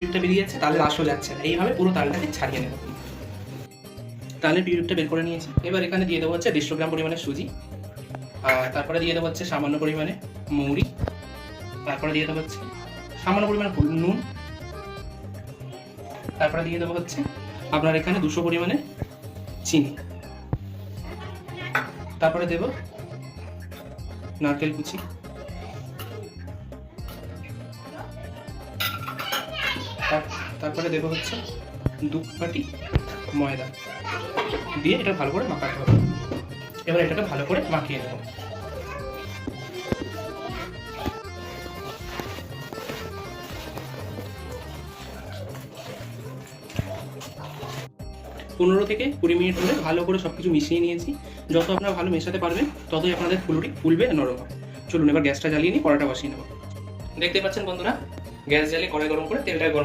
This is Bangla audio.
পিউরিটা বেরিয়ে যাচ্ছে, তালের আঁশও যাচ্ছে না। এইভাবে পুরো তালটাকে ছাড়িয়ে নেব। তালের পিউরিটা বের করে নিয়েছি। এবার এখানে দিয়ে দেবো হচ্ছে 150 গ্রাম পরিমাণে সুজি, আর তারপরে দিয়ে দেবো হচ্ছে সামান্য পরিমাণে মৌরি, তারপরে দিয়ে দেবো হচ্ছে সামান্য পরিমাণে নুন, তারপরে দিয়ে দেবো হচ্ছে আপনার এখানে 200 পরিমাণে চিনি, তারপরে দেব নারকেল কুচি, তারপরে দেবো হচ্ছে 2 বাটি ময়দা দিয়ে এটা ভালো করে মাখাতে হবে। এবার এটাকে ভালো করে মাখিয়ে নেব। পনেরো থেকে 20 মিনিট ধরে ভালো করে সবকিছু মিশিয়ে নিয়েছি। যত আপনারা ভালো মেশাতে পারবেন ততই আপনাদের ফুলুরি ফুলবে, নরম হবে। চলুন এবার গ্যাসটা জ্বালিয়ে নিয়ে কড়াইটা বসিয়ে নেব। দেখতে পাচ্ছেন বন্ধুরা, গ্যাস জ্বালিয়ে কড়াই গরম করে তেলটা গরম